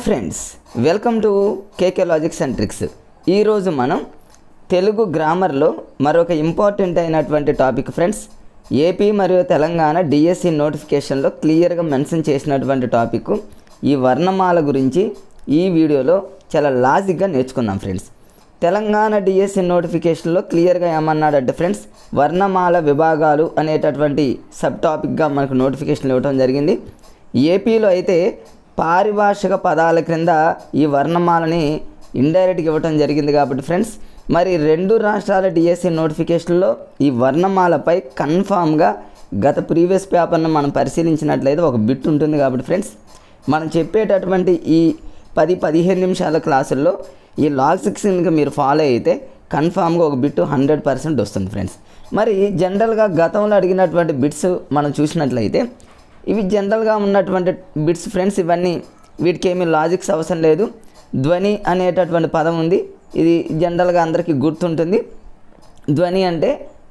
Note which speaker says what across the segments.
Speaker 1: Friends welcome to KK logics and tricks. ఈరోజు మనం తెలుగు గ్రామర్లో మరొక ఇంపార్టెంట్ అయినటువంటి టాపిక్ ఫ్రెండ్స్. ఏపీ మరియు తెలంగాణ డిఎస్సి నోటిఫికేషన్లో క్లియర్గా మెన్షన్ చేసినటువంటి టాపిక్ ఈ వర్ణమాల గురించి ఈ వీడియోలో చాలా లాజిక్గా నేర్చుకుందాం ఫ్రెండ్స్. తెలంగాణ డిఎస్సి నోటిఫికేషన్లో క్లియర్గా ఏమన్నాడంటే ఫ్రెండ్స్, వర్ణమాల విభాగాలు అనేటటువంటి సబ్ టాపిక్గా మనకు నోటిఫికేషన్ ఇవ్వడం జరిగింది. ఏపీలో అయితే పారిభాషిక పదాల క్రింద ఈ వర్ణమాలని ఇండైరెక్ట్గా ఇవ్వటం జరిగింది కాబట్టి ఫ్రెండ్స్, మరి రెండు రాష్ట్రాల డిఎస్సి నోటిఫికేషన్లో ఈ వర్ణమాలపై కన్ఫామ్గా గత ప్రీవియస్ పేపర్ను మనం పరిశీలించినట్లయితే ఒక బిట్ ఉంటుంది కాబట్టి ఫ్రెండ్స్, మనం చెప్పేటటువంటి ఈ 10-15 నిమిషాల క్లాసుల్లో ఈ లాజిక్స్ కనుక మీరు ఫాలో అయితే కన్ఫామ్గా ఒక బిట్ 100% వస్తుంది ఫ్రెండ్స్. మరి జనరల్గా గతంలో అడిగినటువంటి బిట్స్ మనం చూసినట్లయితే ఇవి జనరల్గా ఉన్నటువంటి బిట్స్ ఫ్రెండ్స్. ఇవన్నీ వీటికి ఏమీ లాజిక్స్ అవసరం లేదు. ధ్వని అనేటటువంటి పదం ఉంది, ఇది జనరల్గా అందరికీ గుర్తుంటుంది. ధ్వని అంటే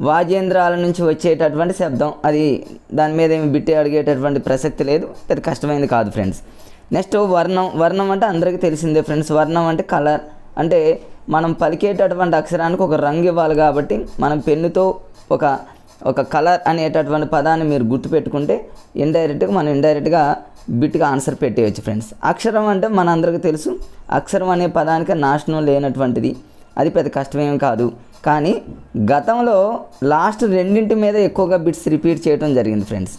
Speaker 1: వాజేంద్రాల నుంచి వచ్చేటటువంటి శబ్దం, అది దాని మీద ఏమి బిట్టే అడిగేటటువంటి ప్రసక్తి లేదు, పెద్ద కష్టమైంది కాదు ఫ్రెండ్స్. నెక్స్ట్ వర్ణం అంటే అందరికీ తెలిసిందే ఫ్రెండ్స్. వర్ణం అంటే కలర్, అంటే మనం పలికేటటువంటి అక్షరానికి ఒక రంగు ఇవ్వాలి కాబట్టి మనం పెన్నుతో ఒక కలర్ అనేటటువంటి పదాన్ని మీరు గుర్తుపెట్టుకుంటే మనం ఇండైరెక్ట్గా బిట్గా ఆన్సర్ పెట్టేయచ్చు ఫ్రెండ్స్. అక్షరం అంటే మన అందరికీ తెలుసు, అక్షరం అనే పదానికి నాశనం లేనటువంటిది, అది పెద్ద కష్టమేం కాదు. కానీ గతంలో లాస్ట్ రెండింటి మీద ఎక్కువగా బిట్స్ రిపీట్ చేయడం జరిగింది ఫ్రెండ్స్.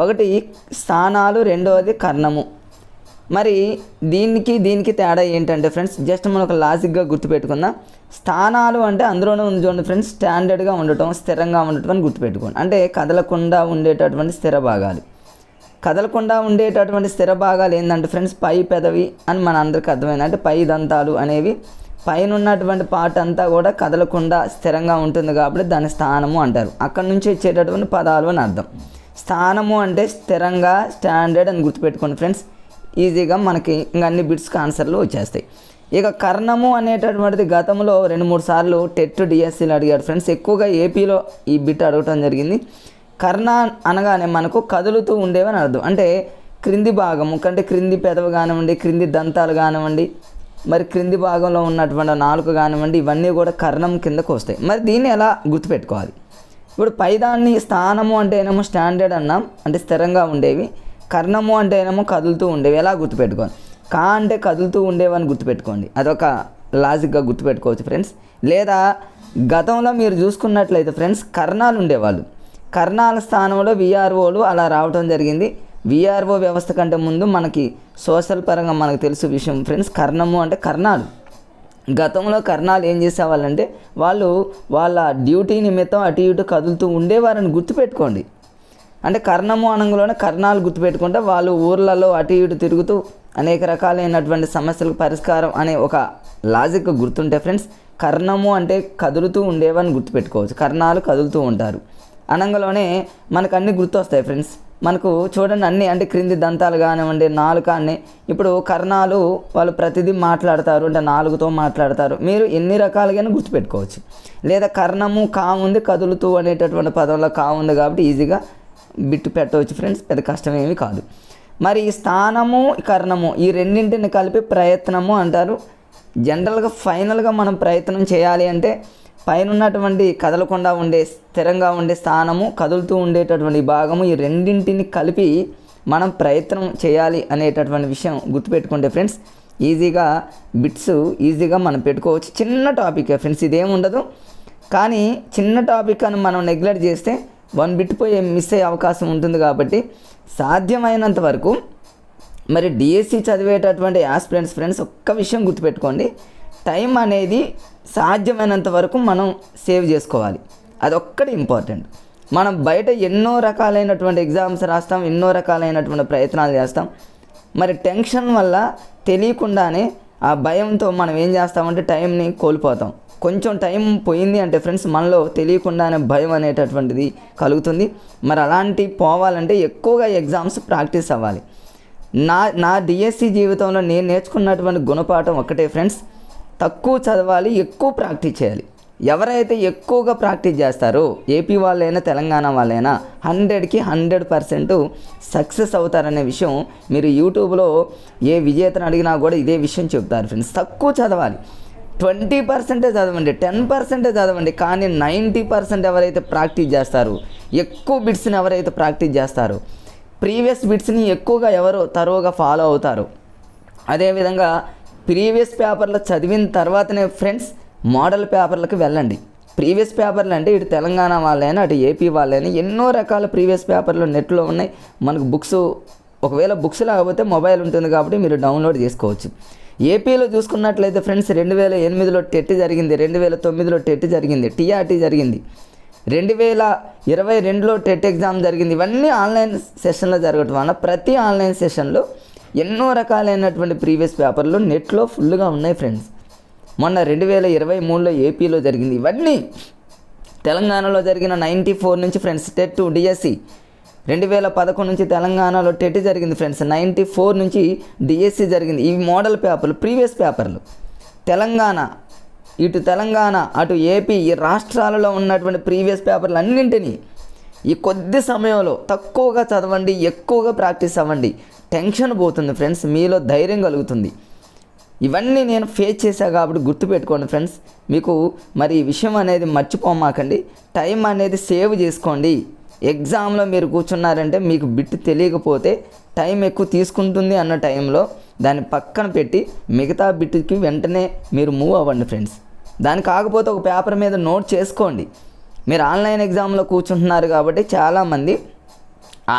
Speaker 1: ఒకటి స్థానాలు, రెండవది కర్ణము. మరి దీనికి తేడా ఏంటంటే ఫ్రెండ్స్, జస్ట్ మనం ఒక లాజిక్గా గుర్తుపెట్టుకుందాం. స్థానాలు అంటే అందులోనే ఉంది చూడండి ఫ్రెండ్స్, స్టాండర్డ్గా ఉండటం, స్థిరంగా ఉండటం అని గుర్తుపెట్టుకోండి. అంటే కదలకుండా ఉండేటటువంటి స్థిర భాగాలు. కదలకుండా ఉండేటటువంటి స్థిర భాగాలు ఏంటంటే ఫ్రెండ్స్, పై పెదవి అని మన అందరికీ అర్థమైంది. అంటే పై దంతాలు అనేవి పైన ఉన్నటువంటి పార్ట్ అంతా కూడా కదలకుండా స్థిరంగా ఉంటుంది కాబట్టి దాన్ని స్థానము అంటారు. అక్కడ నుంచి వచ్చేటటువంటి పదాలు అని అర్థం. స్థానము అంటే స్థిరంగా, స్టాండర్డ్ అని గుర్తుపెట్టుకోండి ఫ్రెండ్స్. ఈజీగా మనకి ఇంకా అన్ని బిట్స్కి ఆన్సర్లు వచ్చేస్తాయి. ఇక కర్ణము అనేటటువంటిది గతంలో 2-3 సార్లు టెట్ డిఎస్సీలు అడిగాడు ఫ్రెండ్స్. ఎక్కువగా ఏపీలో ఈ బిట్ అడగటం జరిగింది. కర్ణ అనగానే మనకు కదులుతూ ఉండేవని అర్థం. అంటే క్రింది భాగము కంటే క్రింది పెదవి కానివ్వండి, క్రింది దంతాలు కానివ్వండి, మరి క్రింది భాగంలో ఉన్నటువంటి నాలుక కానివ్వండి, ఇవన్నీ కూడా కర్ణం కిందకు వస్తాయి. మరి దీన్ని ఎలా గుర్తుపెట్టుకోవాలి? ఇప్పుడు పైదాన్ని స్థానము అంటే ఏమో స్టాండర్డ్ అన్నాం, అంటే స్థిరంగా ఉండేవి. కర్ణము అంటే ఏమో కదులుతూ ఉండేవి. ఎలా గుర్తుపెట్టుకోవాలి? కా అంటే కదులుతూ ఉండేవని గుర్తుపెట్టుకోండి, అదొక లాజిక్గా గుర్తుపెట్టుకోవచ్చు ఫ్రెండ్స్. లేదా గతంలో మీరు చూసుకున్నట్లయితే ఫ్రెండ్స్, కర్ణాలు ఉండేవాళ్ళు. కర్ణాల స్థానంలో విఆర్ఓలు అలా రావడం జరిగింది. విఆర్ఓ వ్యవస్థ కంటే ముందు మనకి సోషల్ పరంగా మనకు తెలుసు విషయం ఫ్రెండ్స్. కర్ణము అంటే కర్ణాలు. గతంలో కర్ణాలు ఏం చేసేవాళ్ళంటే వాళ్ళు వాళ్ళ డ్యూటీ నిమిత్తం అటు ఇటు కదులుతూ ఉండేవారని గుర్తుపెట్టుకోండి. అంటే కర్ణము అనంలోనే కర్ణాలు గుర్తుపెట్టుకుంటే వాళ్ళు ఊర్లలో అటు ఇటు తిరుగుతూ అనేక రకాలైనటువంటి సమస్యలకు పరిష్కారం అనే ఒక లాజిక్ గుర్తుంటే ఫ్రెండ్స్, కర్ణము అంటే కదులుతూ ఉండేవని గుర్తుపెట్టుకోవచ్చు. కర్ణాలు కదులుతూ ఉంటారు అనంగలోనే మనకు అన్నీ గుర్తొస్తాయి ఫ్రెండ్స్. మనకు చూడండి అన్నీ, అంటే క్రింది దంతాలు కానివ్వండి, నాలుక అన్నీ. ఇప్పుడు కర్ణాలు వాళ్ళు ప్రతిదీ మాట్లాడతారు, అంటే నాలుగుతో మాట్లాడతారు. మీరు ఎన్ని రకాలుగానే గుర్తుపెట్టుకోవచ్చు. లేదా కర్ణము కా ఉంది, కదులుతూ అనేటటువంటి పదంలో కా ఉంది కాబట్టి ఈజీగా బిట్టు పెట్టవచ్చు ఫ్రెండ్స్, పెద్ద కష్టమేమీ కాదు. మరి ఈ స్థానము, కర్ణము ఈ రెండింటిని కలిపి ప్రయత్నము అంటారు. జనరల్గా ఫైనల్గా మనం ప్రయత్నం చేయాలి అంటే పైన ఉన్నటువంటి కదలకుండా ఉండే స్థిరంగా ఉండే స్థానము, కదులుతూ ఉండేటటువంటి భాగము, ఈ రెండింటిని కలిపి మనం ప్రయత్నం చేయాలి అనేటటువంటి విషయం గుర్తుపెట్టుకుంటే ఫ్రెండ్స్, ఈజీగా బిట్స్ ఈజీగా మనం పెట్టుకోవచ్చు. చిన్న టాపిక్ ఫ్రెండ్స్, ఇదేముండదు. కానీ చిన్న టాపిక్ అని మనం నెగ్లెక్ట్ చేస్తే 1 బిట్ పోయి మిస్ అయ్యే అవకాశం ఉంటుంది. కాబట్టి సాధ్యమైనంత వరకు మరి డిఎస్సి చదివేటటువంటి యాస్పిరెంట్స్ ఫ్రెండ్స్ ఒక్క విషయం గుర్తుపెట్టుకోండి, టైం అనేది సాధ్యమైనంత వరకు మనం సేవ్ చేసుకోవాలి. అదొక్కటి ఇంపార్టెంట్. మనం బయట ఎన్నో రకాలైనటువంటి ఎగ్జామ్స్ రాస్తాం, ఎన్నో రకాలైనటువంటి ప్రయత్నాలు చేస్తాం. మరి టెన్షన్ వల్ల తెలియకుండానే ఆ భయంతో మనం ఏం చేస్తామంటే టైంని కోల్పోతాం. కొంచెం టైం పోయింది అంటే ఫ్రెండ్స్, మనలో తెలియకుండానే భయం అనేటటువంటిది కలుగుతుంది. మరి అలాంటి పోవాలంటే ఎక్కువగా ఎగ్జామ్స్ ప్రాక్టీస్ అవ్వాలి. నా డిఎస్సి జీవితంలో నేను నేర్చుకున్నటువంటి గుణపాఠం ఒక్కటే ఫ్రెండ్స్, తక్కువ చదవాలి, ఎక్కువ ప్రాక్టీస్ చేయాలి. ఎవరైతే ఎక్కువగా ప్రాక్టీస్ చేస్తారో ఏపీ వాళ్ళైనా తెలంగాణ వాళ్ళైనా 100కి 100% సక్సెస్ అవుతారనే విషయం మీరు యూట్యూబ్లో ఏ విజేతను అడిగినా కూడా ఇదే విషయం చెప్తారు ఫ్రెండ్స్. తక్కువ చదవాలి, 20% చదవండి, 10% చదవండి, కానీ 90% ఎవరైతే ప్రాక్టీస్ చేస్తారో, ఎక్కువ బిట్స్ని ఎవరైతే ప్రాక్టీస్ చేస్తారో, ప్రీవియస్ బిట్స్ని ఎక్కువగా ఎవరు తరోగా ఫాలో అవుతారు, అదేవిధంగా ప్రీవియస్ పేపర్లో చదివిన తర్వాతనే ఫ్రెండ్స్ మోడల్ పేపర్లకు వెళ్ళండి. ప్రీవియస్ పేపర్లు అంటే ఇటు తెలంగాణ వాళ్ళైనా అటు ఏపీ వాళ్ళైనా ఎన్నో రకాల ప్రీవియస్ పేపర్లు నెట్లో ఉన్నాయి. మనకు బుక్స్, ఒకవేళ బుక్స్ లేకపోతే మొబైల్ ఉంటుంది కాబట్టి మీరు డౌన్లోడ్ చేసుకోవచ్చు. ఏపీలో చూసుకున్నట్లయితే ఫ్రెండ్స్ 2008లో టెట్ జరిగింది, 2009లో టెట్ జరిగింది, టీఆర్టీ జరిగింది, 2022లో టెట్ ఎగ్జామ్ జరిగింది. ఇవన్నీ ఆన్లైన్ సెషన్లో జరగటం వల్ల ప్రతి ఆన్లైన్ సెషన్లో ఎన్నో రకాలైనటువంటి ప్రీవియస్ పేపర్లు నెట్లో ఫుల్గా ఉన్నాయి ఫ్రెండ్స్. మొన్న 2023లో ఏపీలో జరిగింది. ఇవన్నీ తెలంగాణలో జరిగిన 94 నుంచి ఫ్రెండ్స్ టెట్ డిఎస్సి, 2011 నుంచి తెలంగాణలో టెట్ జరిగింది ఫ్రెండ్స్, 94 నుంచి డిఎస్సి జరిగింది. ఇవి మోడల్ పేపర్లు, ప్రీవియస్ పేపర్లు. ఇటు తెలంగాణ అటు ఏపీ ఈ రాష్ట్రాలలో ఉన్నటువంటి ప్రీవియస్ పేపర్లు అన్నింటినీ ఈ కొద్ది సమయంలో తక్కువగా చదవండి, ఎక్కువగా ప్రాక్టీస్ అవ్వండి. టెన్షన్ పోతుంది ఫ్రెండ్స్, మీలో ధైర్యం కలుగుతుంది. ఇవన్నీ నేను ఫేస్ చేశాను కాబట్టి గుర్తుపెట్టుకోండి ఫ్రెండ్స్. మీకు మరి ఈ విషయం అనేది మర్చిపోమాకండి. టైం అనేది సేవ్ చేసుకోండి. ఎగ్జామ్లో మీరు కూర్చున్నారంటే మీకు బిట్ తెలియకపోతే టైం ఎక్కువ తీసుకుంటుంది అన్న టైంలో దాన్ని పక్కన పెట్టి మిగతా బిట్కి వెంటనే మీరు మూవ్ అవ్వండి ఫ్రెండ్స్. దాని కాకపోతే ఒక పేపర్ మీద నోట్ చేసుకోండి. మీరు ఆన్లైన్ ఎగ్జామ్లో కూర్చుంటున్నారు కాబట్టి చాలామంది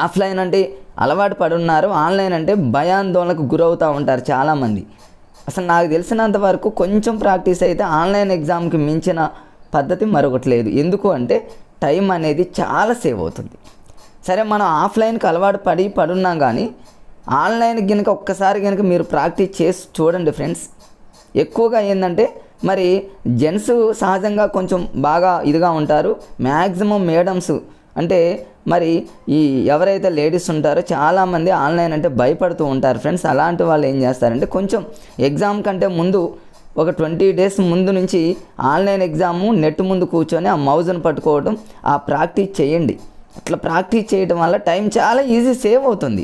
Speaker 1: ఆఫ్లైన్ అంటే అలవాటు పడున్నారు, ఆన్లైన్ అంటే భయాందోళనకు గురవుతూ ఉంటారు చాలామంది. అసలు నాకు తెలిసినంత వరకు కొంచెం ప్రాక్టీస్ అయితే ఆన్లైన్ ఎగ్జామ్కి మించిన పద్ధతి మరొకటి లేదు. ఎందుకు అంటే టైం అనేది చాలా సేవ్ అవుతుంది. సరే, మనం ఆఫ్లైన్కి అలవాటు పడున్నాం, కానీ ఆన్లైన్ కనుక ఒక్కసారి కనుక మీరు ప్రాక్టీస్ చేసి చూడండి ఫ్రెండ్స్. ఎక్కువగా ఏంటంటే మరి జెంట్స్ సహజంగా కొంచెం బాగా ఇదిగా ఉంటారు. మ్యాక్సిమం మేడమ్స్ అంటే మరి ఈ ఎవరైతే లేడీస్ ఉంటారో చాలామంది ఆన్లైన్ అంటే భయపడుతూ ఉంటారు ఫ్రెండ్స్. అలాంటి వాళ్ళు ఏం చేస్తారంటే కొంచెం ఎగ్జామ్ కంటే ముందు ఒక 20 days ముందు నుంచి ఆన్లైన్ ఎగ్జాము నెట్ ముందు కూర్చొని ఆ మౌజ్ను పట్టుకోవడం, ఆ ప్రాక్టీస్ చేయండి. అట్లా ప్రాక్టీస్ చేయడం వల్ల టైం చాలా ఈజీ సేవ్ అవుతుంది.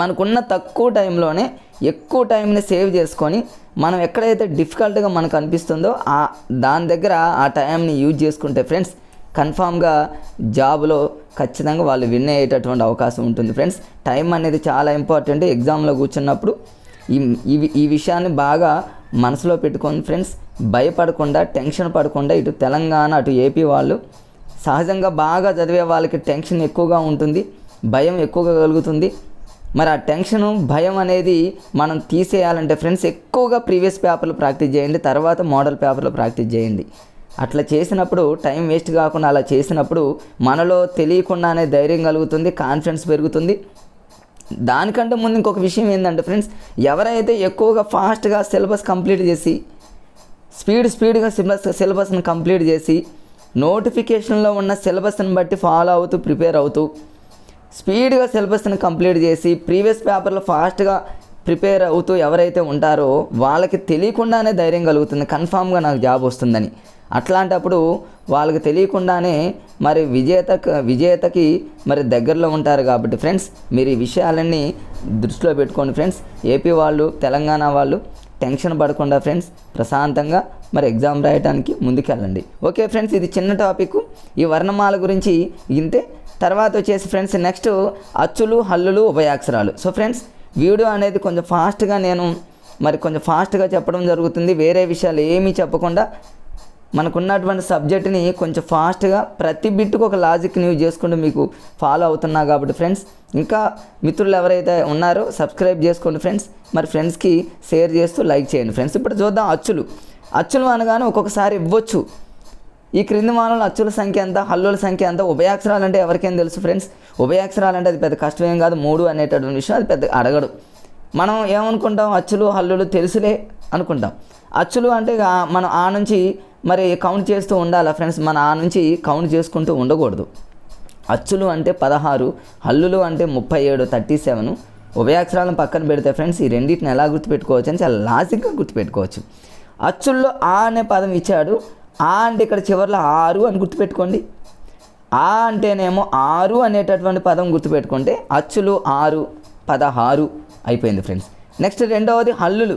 Speaker 1: మనకున్న తక్కువ టైంలోనే ఎక్కువ టైంని సేవ్ చేసుకొని మనం ఎక్కడైతే డిఫికల్ట్గా మనకు అనిపిస్తుందో దాని దగ్గర ఆ టైంని యూజ్ చేసుకుంటే ఫ్రెండ్స్ కన్ఫామ్గా జాబ్లో ఖచ్చితంగా వాళ్ళు విన్ అయ్యేటటువంటి అవకాశం ఉంటుంది ఫ్రెండ్స్. టైం అనేది చాలా ఇంపార్టెంట్. ఎగ్జామ్లో కూర్చున్నప్పుడు ఈ విషయాన్ని బాగా మనసులో పెట్టుకొని ఫ్రెండ్స్, భయపడకుండా టెన్షన్ పడకుండా ఇటు తెలంగాణ అటు ఏపీ వాళ్ళు సహజంగా బాగా చదివే వాళ్ళకి టెన్షన్ ఎక్కువగా ఉంటుంది, భయం ఎక్కువగా కలుగుతుంది. మరి ఆ టెన్షను భయం అనేది మనం తీసేయాలంటే ఫ్రెండ్స్ ఎక్కువగా ప్రీవియస్ పేపర్లు ప్రాక్టీస్ చేయండి, తర్వాత మోడల్ పేపర్లు ప్రాక్టీస్ చేయండి. అట్లా చేసినప్పుడు టైం వేస్ట్ కాకుండా అలా చేసినప్పుడు మనలో తెలియకుండానే ధైర్యం కలుగుతుంది, కాన్ఫిడెన్స్ పెరుగుతుంది. దానికంటే ముందు ఇంకొక విషయం ఏంటంటే ఫ్రెండ్స్, ఎవరైతే ఎక్కువగా ఫాస్ట్గా సిలబస్ కంప్లీట్ చేసి స్పీడ్గా సిలబస్ని కంప్లీట్ చేసి నోటిఫికేషన్లో ఉన్న సిలబస్ని బట్టి ఫాలో అవుతూ ప్రిపేర్ అవుతూ స్పీడ్గా సిలబస్ని కంప్లీట్ చేసి ప్రీవియస్ పేపర్లో ఫాస్ట్గా ప్రిపేర్ అవుతూ ఎవరైతే ఉంటారో వాళ్ళకి తెలియకుండానే ధైర్యం కలుగుతుంది, కన్ఫామ్గా నాకు జాబ్ వస్తుందని. అట్లాంటప్పుడు వాళ్ళకి తెలియకుండానే మరి విజేతకి మరి దగ్గరలో ఉంటారు. కాబట్టి ఫ్రెండ్స్ మీరు ఈ విషయాలన్నీ దృష్టిలో పెట్టుకోండి ఫ్రెండ్స్. ఏపీ వాళ్ళు తెలంగాణ వాళ్ళు టెన్షన్ పడకుండా ఫ్రెండ్స్ ప్రశాంతంగా మరి ఎగ్జామ్ రాయడానికి ముందుకెళ్ళండి. ఓకే ఫ్రెండ్స్, ఇది చిన్న టాపిక్. ఈ వర్ణమాల గురించి ఇంతే. తర్వాత వచ్చేసి ఫ్రెండ్స్ నెక్స్ట్ అచ్చులు, హల్లులు, ఉభయాక్షరాలు. సో ఫ్రెండ్స్ వీడియో అనేది కొంచెం ఫాస్ట్గా చెప్పడం జరుగుతుంది. వేరే విషయాలు ఏమీ చెప్పకుండా మనకున్నటువంటి సబ్జెక్ట్ని కొంచెం ఫాస్ట్గా ప్రతి బిట్కు ఒక లాజిక్ని యూజ్ చేసుకుంటూ మీకు ఫాలో అవుతున్నా. కాబట్టి ఫ్రెండ్స్ ఇంకా మిత్రులు ఎవరైతే ఉన్నారో సబ్స్క్రైబ్ చేసుకోండి ఫ్రెండ్స్. మరి ఫ్రెండ్స్కి షేర్ చేస్తూ లైక్ చేయండి ఫ్రెండ్స్. ఇప్పుడు చూద్దాం అచ్చులు అనగానే ఒక్కొక్కసారి ఇవ్వచ్చు. ఈ క్రింది మానవుల అచ్చుల సంఖ్య ఎంత, హల్లుల సంఖ్య ఎంత, ఉభయాక్షరాలు అంటే ఎవరికైనా తెలుసు ఫ్రెండ్స్. ఉభయాక్షరాలు అంటే అది పెద్ద కష్టమేం కాదు, 3 అనేటటువంటి విషయం అది పెద్ద అడగడు. మనం ఏమనుకుంటాం, అచ్చులు హల్లులు తెలుసులే అనుకుంటాం. అచ్చులు అంటే మనం ఆ నుంచి మరి కౌంట్ చేస్తూ ఉండాలి ఫ్రెండ్స్. మన ఆ నుంచి కౌంట్ చేసుకుంటూ ఉండకూడదు. అచ్చులు అంటే 16, హల్లులు అంటే 37, 37. ఉభయాక్షరాలను పక్కన పెడితే ఫ్రెండ్స్ ఈ రెండింటిని ఎలా గుర్తుపెట్టుకోవచ్చు అని చాలా లాజిక్గా గుర్తుపెట్టుకోవచ్చు. అచ్చుల్లో ఆ అనే పదం ఇచ్చాడు, ఆ అంటే ఇక్కడ చివరిలో 6 అని గుర్తుపెట్టుకోండి. ఆ అంటేనేమో 6 అనేటటువంటి పదం గుర్తుపెట్టుకుంటే అచ్చులు 6 16 అయిపోయింది ఫ్రెండ్స్. నెక్స్ట్ రెండవది హల్లులు.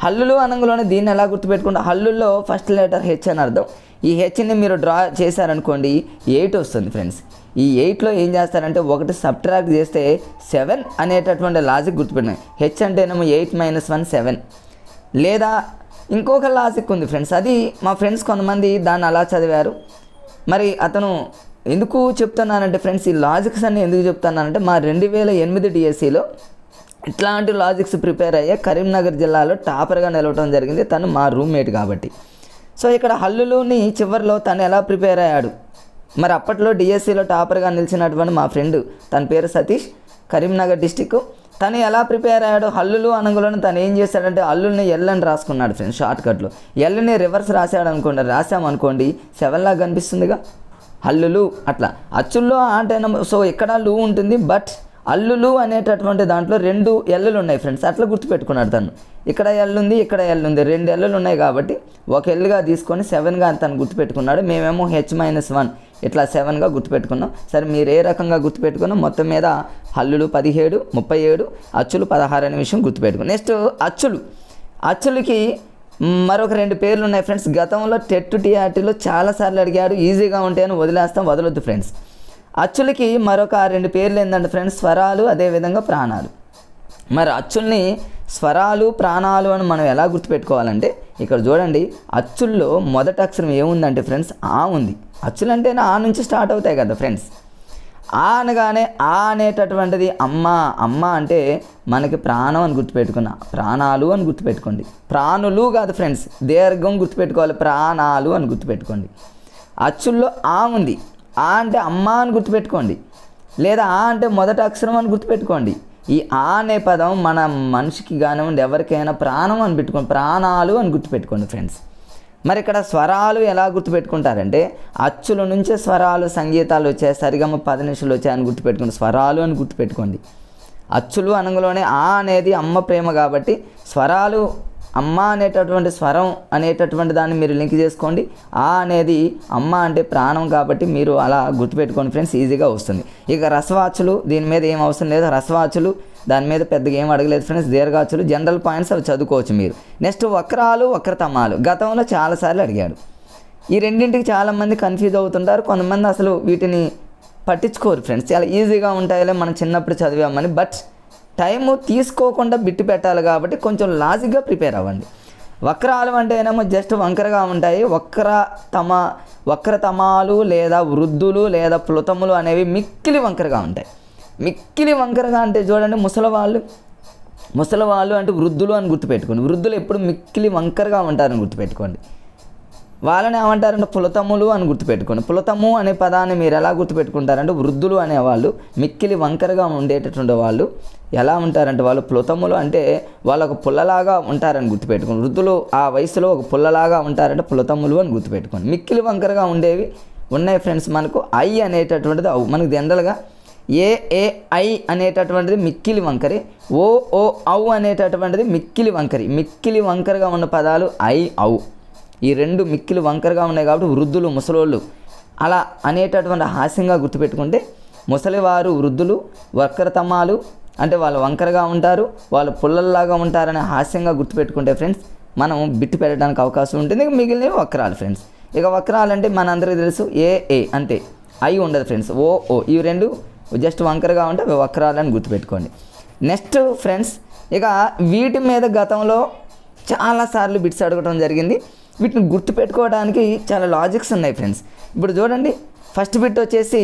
Speaker 1: హల్లులు అనగానే దీన్ని ఎలా గుర్తుపెట్టుకుంటే హల్లుల్లో ఫస్ట్ లెటర్ హెచ్ అని అర్థం. ఈ హెచ్ని మీరు డ్రా చేశారనుకోండి 8 వస్తుంది ఫ్రెండ్స్. ఈ 8లో ఏం చేస్తారంటే ఒకటి సబ్ట్రాక్ట్ చేస్తే 7 అనేటటువంటి లాజిక్ గుర్తుపెట్టినాయి. హెచ్ అంటేనేమో 8 - 1 7. లేదా ఇంకొక లాజిక్ ఉంది ఫ్రెండ్స్, అది మా ఫ్రెండ్స్ కొంతమంది దాన్ని అలా చదివారు. మరి అతను ఎందుకు చెప్తున్నానంటే ఫ్రెండ్స్, ఈ లాజిక్స్ అన్ని ఎందుకు చెప్తున్నానంటే మా 2008 డిఎస్సిలో ఇట్లాంటి లాజిక్స్ ప్రిపేర్ అయ్యే కరీంనగర్ జిల్లాలో టాపర్గా నిలవటం జరిగింది. తను మా రూమ్మేట్ కాబట్టి. సో ఇక్కడ హల్లులుని చివరిలో తను ఎలా ప్రిపేర్ అయ్యాడు, మరి అప్పట్లో డిఎస్సిలో టాపర్గా నిలిచినటువంటి మా ఫ్రెండ్, తన పేరు సతీష్, కరీంనగర్ డిస్టిక్. తను ఎలా ప్రిపేర్ అయ్యాడు హల్లులు అనగానే తను ఏం చేశాడంటే హల్లుల్ని ఎల్ అని రాసుకున్నాడు ఫ్రెండ్స్. షార్ట్కట్లో ఎల్ని రివర్స్ రాసామనుకోండి 7 లాగా కనిపిస్తుందిగా హల్లులు. అట్లా అచ్చుల్లో అంటే సో ఇక్కడ లు ఉంటుంది, బట్ అల్లులు అనేటటువంటి దాంట్లో 2 ఎల్లులు ఉన్నాయి ఫ్రెండ్స్. అట్లా గుర్తుపెట్టుకున్నాడు తను. ఇక్కడ ఎల్ ఉంది, ఇక్కడ ఎల్ ఉంది, 2 ఎల్లులు ఉన్నాయి కాబట్టి ఒక ఎల్లుగా తీసుకొని 7గా తను గుర్తుపెట్టుకున్నాడు. మేమేమో హెచ్ - 1 ఇట్లా 7గా గుర్తుపెట్టుకున్నాం. సరే మీరు ఏ రకంగా గుర్తుపెట్టుకున్నాం, మొత్తం మీద హల్లులు 17 37 అచ్చులు 16 అనే విషయం గుర్తుపెట్టుకున్నాం. నెక్స్ట్ అచ్చులకి మరొక 2 పేర్లు ఉన్నాయి ఫ్రెండ్స్. గతంలో టెట్ టీఆర్టీలో చాలాసార్లు అడిగాడు, ఈజీగా ఉంటాయని వదిలొద్దు ఫ్రెండ్స్. అచ్చులకి మరొక 2 పేర్లు ఏంటంటే ఫ్రెండ్స్, స్వరాలు అదేవిధంగా ప్రాణాలు. మరి అచ్చుల్ని స్వరాలు ప్రాణాలు అని మనం ఎలా గుర్తుపెట్టుకోవాలంటే ఇక్కడ చూడండి, అచ్చుల్లో మొదటి అక్షరం ఏముందంటే ఫ్రెండ్స్ ఆ ఉంది. అచ్చులంటే ఆ నుంచి స్టార్ట్ అవుతాయి కదా ఫ్రెండ్స్. ఆ అనగానే ఆ అనేటటువంటిది అమ్మ అంటే మనకి ప్రాణం అని గుర్తుపెట్టుకున్నా, ప్రాణాలు అని గుర్తుపెట్టుకోండి. ప్రాణులు కాదు ఫ్రెండ్స్, దీర్ఘం గుర్తుపెట్టుకోవాలి, ప్రాణాలు అని గుర్తుపెట్టుకోండి. అచ్చుల్లో ఆ ఉంది, ఆ అంటే అమ్మ అని గుర్తుపెట్టుకోండి, లేదా ఆ అంటే మొదటి అక్షరం అని గుర్తుపెట్టుకోండి. ఈ ఆ అనే పదం మన మనిషికి కానివ్వండి ఎవరికైనా ప్రాణం అని పెట్టుకోండి, ప్రాణాలు అని గుర్తుపెట్టుకోండి ఫ్రెండ్స్. మరి ఇక్కడ స్వరాలు ఎలా గుర్తుపెట్టుకుంటారంటే అచ్చుల నుంచే స్వరాలు సంగీతాలు వచ్చాయి, సరిగమ 10 నిమిషాలు వచ్చాయని గుర్తుపెట్టుకోండి, స్వరాలు అని గుర్తుపెట్టుకోండి. అచ్చులు అనగానే ఆ అనేది అమ్మ ప్రేమ కాబట్టి స్వరాలు అమ్మ అనేటటువంటి స్వరం అనేటటువంటి దాన్ని మీరు లింక్ చేసుకోండి. ఆ అనేది అమ్మ అంటే ప్రాణం కాబట్టి మీరు అలా గుర్తుపెట్టుకోండి ఫ్రెండ్స్, ఈజీగా వస్తుంది. ఇక రసవాచులు దీని మీద ఏం అవసరం లేదు, రసవాచులు దాని మీద పెద్దగా ఏం అడగలేదు ఫ్రెండ్స్. దీర్ఘాచులు జనరల్ పాయింట్స్ అవి చదువుకోవచ్చు మీరు. నెక్స్ట్ వక్రాలు వక్రతమాలు గతంలో చాలాసార్లు అడిగాడు. ఈ రెండింటికి చాలామంది కన్ఫ్యూజ్ అవుతుంటారు, కొంతమంది అసలు వీటిని పట్టించుకోరు ఫ్రెండ్స్. చాలా ఈజీగా ఉంటాయిలే మనం చిన్నప్పుడు చదివామని, బట్ టైము తీసుకోకుండా బిట్టు పెట్టాలి కాబట్టి కొంచెం లాజిక్గా ప్రిపేర్ అవ్వండి. వక్రాలు అంటే ఏమో జస్ట్ వంకరగా ఉంటాయి. వక్రతమాలు లేదా వృద్ధులు లేదా ప్లుతములు అనేవి మిక్కిలి వంకరగా ఉంటాయి. మిక్కిలి వంకరగా అంటే చూడండి, ముసలివాళ్ళు అంటే వృద్ధులు అని గుర్తుపెట్టుకోండి. వృద్ధులు ఎప్పుడు మిక్కిలి వంకరగా ఉంటారని గుర్తుపెట్టుకోండి. వాళ్ళని ఏమంటారంటే పులతములు అని గుర్తుపెట్టుకోండి. పులతము అనే పదాన్ని మీరు ఎలా గుర్తుపెట్టుకుంటారంటే వృద్ధులు అనేవాళ్ళు మిక్కిలి వంకరగా ఉండేటటువంటి వాళ్ళు ఎలా ఉంటారంటే వాళ్ళు పులతములు అంటే వాళ్ళు ఒక పుల్లలాగా ఉంటారని గుర్తుపెట్టుకోండి. వృద్ధులు ఆ వయసులో ఒక పుల్లలాగా ఉంటారంటే పులతములు అని గుర్తుపెట్టుకోండి. మిక్కిలి వంకరగా ఉండేవి ఉన్నాయి ఫ్రెండ్స్. మనకు ఐ అనేటటువంటిది మనకు జనరల్గా ఏఐ అనేటటువంటిది మిక్కిలి వంకరి, ఓ ఔ అనేటటువంటిది మిక్కిలి వంకరి. మిక్కిలి వంకరగా ఉన్న పదాలు ఐ ఔ, ఈ 2 మిక్కిలి వంకరగా ఉన్నాయి కాబట్టి వృద్ధులు ముసలోళ్ళు అలా అనేటటువంటి హాస్యంగా గుర్తుపెట్టుకుంటే ముసలివారు వృద్ధులు, వక్రతమాలు అంటే వాళ్ళు వంకరగా ఉంటారు, వాళ్ళు పుల్లల్లాగా ఉంటారనే హాస్యంగా గుర్తుపెట్టుకుంటే ఫ్రెండ్స్ మనం బిట్టు పెట్టడానికి అవకాశం ఉంటుంది. మిగిలినవి వక్రాలు ఫ్రెండ్స్. ఇక వక్రాలు అంటే మనందరికీ తెలుసు ఏ అంతే, ఐ ఉండదు ఫ్రెండ్స్. ఓ ఇవి 2 జస్ట్ వంకరగా ఉంటే అవి వక్రాలు అని గుర్తుపెట్టుకోండి. నెక్స్ట్ ఫ్రెండ్స్, ఇక వీటి మీద గతంలో చాలాసార్లు బిట్స్ అడగడం జరిగింది. వీటిని గుర్తుపెట్టుకోవడానికి చాలా లాజిక్స్ ఉన్నాయి ఫ్రెండ్స్. ఇప్పుడు చూడండి, ఫస్ట్ బిట్ వచ్చేసి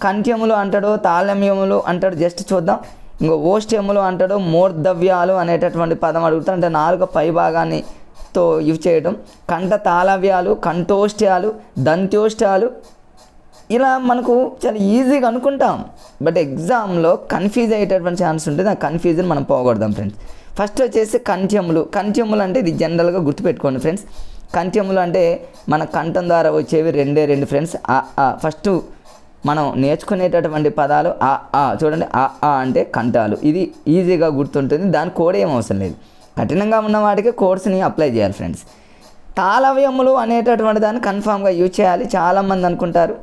Speaker 1: కంఠ్యములు అంటాడు, తాళమ్యములు అంటాడు, జస్ట్ చూద్దాం. ఇంకో ఓష్ట్యములు అంటాడు, మూర్ధవ్యాలు అనేటటువంటి పదం అడుగుతాడు, అంటే 4 పై భాగాన్నితో యూజ్ చేయడం. కంఠ తాళవ్యాలు, కంఠోష్ట్యాలు, దంత్యోష్ట్యాలు ఇలా మనకు చాలా ఈజీగా అనుకుంటాం, బట్ ఎగ్జామ్లో కన్ఫ్యూజ్ అయ్యేటటువంటి ఛాన్స్ ఉంటుంది. ఆ కన్ఫ్యూజన్ మనం పోగొడదాం ఫ్రెండ్స్. ఫస్ట్ వచ్చేసి కంఠ్యములు అంటే ఇది జనరల్గా గుర్తుపెట్టుకోండి ఫ్రెండ్స్. కంఠ్యములు అంటే మన కంఠం ద్వారా వచ్చేవి 2 ఫ్రెండ్స్. ఫస్ట్ మనం నేర్చుకునేటటువంటి పదాలు చూడండి, అంటే కంఠాలు. ఇది ఈజీగా గుర్తుంటుంది, దాని కోడ్ ఏం అవసరం లేదు. కఠినంగా ఉన్న వాటికి కోడ్స్ని అప్లై చేయాలి ఫ్రెండ్స్. తాళవ్యములు అనేటటువంటి దాన్ని కన్ఫామ్గా యూజ్ చేయాలి. చాలామంది అనుకుంటారు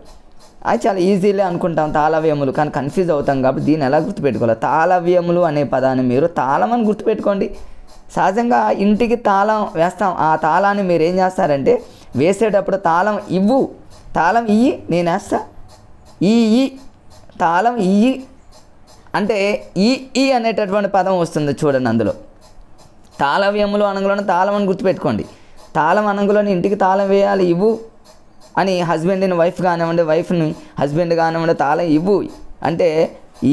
Speaker 1: అది చాలా ఈజీలే అనుకుంటాం తాళవ్యములు, కానీ కన్ఫ్యూజ్ అవుతాం. కాబట్టి దీన్ని ఎలా గుర్తుపెట్టుకోవాలి? తాళవ్యములు అనే పదాన్ని మీరు తాళం అని గుర్తుపెట్టుకోండి. సహజంగా ఇంటికి తాళం వేస్తాం. ఆ తాళాన్ని మీరు ఏం చేస్తారంటే వేసేటప్పుడు తాళం ఇవ్వు, తాళం ఇయ్యి, నేను వేస్తా, ఈ తాళం ఇయ్యి అంటే ఈ అనేటటువంటి పదం వస్తుంది చూడండి. అందులో తాళవ్యములు అనగానే తాళం అని గుర్తుపెట్టుకోండి. తాళం అనగానే ఇంటికి తాళం వేయాలి, ఇవ్వు అని హస్బెండ్ని వైఫ్ కానివ్వండి, వైఫ్ని హస్బెండ్ కానివ్వండి, తాళం ఇవ్వు అంటే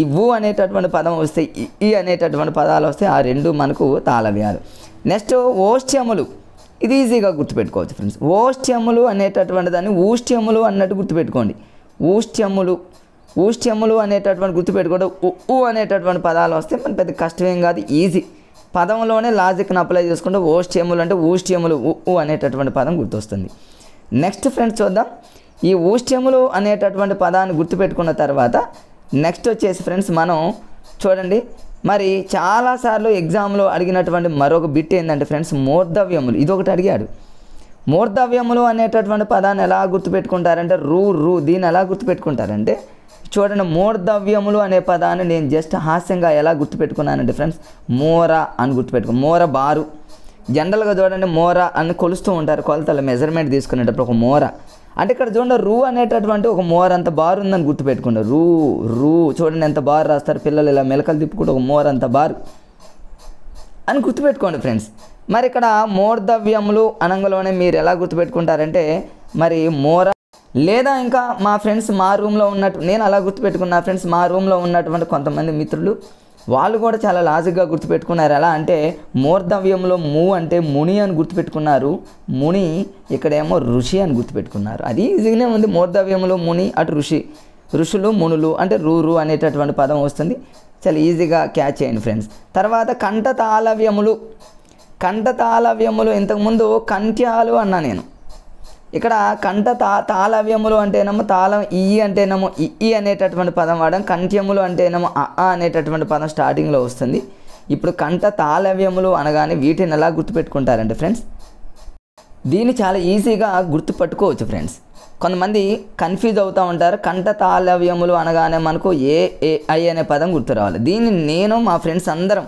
Speaker 1: ఇవ్వు అనేటటువంటి పదం వస్తే ఈ అనేటటువంటి పదాలు వస్తే ఆ రెండు మనకు తాళవ్యాలు. నెక్స్ట్ ఓష్ట్యములు, ఇది ఈజీగా గుర్తుపెట్టుకోవచ్చు ఫ్రెండ్స్. ఓష్ట్యములు అనేటటువంటి దాన్ని ఊష్ట్యములు అన్నట్టు గుర్తుపెట్టుకోండి. ఊష్ట్యములు అనేటటువంటి గుర్తుపెట్టుకోండి. ఉ అనేటటువంటి పదాలు వస్తే మన పెద్ద కష్టమేం కాదు, ఈజీ. పదంలోనే లాజిక్ని అప్లై చేసుకుంటే ఓష్ట్యములు అంటే ఊష్ట్యములు ఉ అనేటటువంటి పదం గుర్తొస్తుంది. నెక్స్ట్ ఫ్రెండ్స్ చూద్దాం. ఈ ఊష్ట్యములు అనేటటువంటి పదాన్ని గుర్తుపెట్టుకున్న తర్వాత నెక్స్ట్ వచ్చేసి ఫ్రెండ్స్ మనం చూడండి, మరి చాలాసార్లు ఎగ్జామ్లో అడిగినటువంటి మరొక బిట్ ఏంటంటే ఫ్రెండ్స్ మూర్ధవ్యములు. ఇది ఒకటి అడిగాడు. మూర్ధవ్యములు అనేటటువంటి పదాన్ని ఎలా గుర్తుపెట్టుకుంటారంటే రూ దీన్ని ఎలా గుర్తుపెట్టుకుంటారంటే చూడండి, మూర్ధవ్యములు అనే పదాన్ని నేను జస్ట్ హాస్యంగా ఎలా గుర్తుపెట్టుకున్నానంటే ఫ్రెండ్స్ మోర అని గుర్తుపెట్టుకో. మోర బారు, జనరల్గా చూడండి మోర అని కొలుస్తూ ఉంటారు, కొలతల మెజర్మెంట్ తీసుకునేటప్పుడు ఒక మోర అంటే ఇక్కడ చూడండి రూ అనేటటువంటి ఒక మోర అంత బారు ఉందని గుర్తుపెట్టుకోండి. రూ చూడండి ఎంత బారు రాస్తారు పిల్లలు, ఇలా మెలకలు తిప్పుకుంటూ ఒక మోర అంత బారు అని గుర్తుపెట్టుకోండి ఫ్రెండ్స్. మరి ఇక్కడ మూర్ధవ్యములు అనంగలోనే మీరు ఎలా గుర్తుపెట్టుకుంటారంటే మరి మోర, లేదా ఇంకా మా ఫ్రెండ్స్ మా రూమ్లో ఉన్నట్టు నేను అలా గుర్తుపెట్టుకున్నా ఫ్రెండ్స్. మా రూమ్లో ఉన్నటువంటి కొంతమంది మిత్రులు వాళ్ళు కూడా చాలా లాజిక్గా గుర్తుపెట్టుకున్నారు. ఎలా అంటే మూర్ధవ్యంలో ము అంటే ముని అని గుర్తుపెట్టుకున్నారు, ముని ఇక్కడేమో ఋషి అని గుర్తుపెట్టుకున్నారు. అది ఈజీగానే ఉంది. మూర్ధవ్యంలో ముని, అటు ఋషులు మునులు అంటే రూ అనేటటువంటి పదం వస్తుంది. చాలా ఈజీగా క్యాచ్ చేయండి ఫ్రెండ్స్. తర్వాత కంఠతాళవ్యములు ఇంతకుముందు కంఠ్యాలు అన్నా నేను. ఇక్కడ తాళవ్యములు అంటేనేమో తాళం ఈ అంటేనేమో ఈ అనేటటువంటి పదం వాడడం, కంఠ్యములు అంటేనేమో అనేటటువంటి పదం స్టార్టింగ్లో వస్తుంది. ఇప్పుడు తాళవ్యములు అనగానే వీటిని ఎలా గుర్తుపెట్టుకుంటారంటే ఫ్రెండ్స్ దీన్ని చాలా ఈజీగా గుర్తుపట్టుకోవచ్చు ఫ్రెండ్స్. కొంతమంది కన్ఫ్యూజ్ అవుతూ ఉంటారు. తాళవ్యములు అనగానే మనకు ఐ అనే పదం గుర్తు రావాలి. దీన్ని నేను మా ఫ్రెండ్స్ అందరం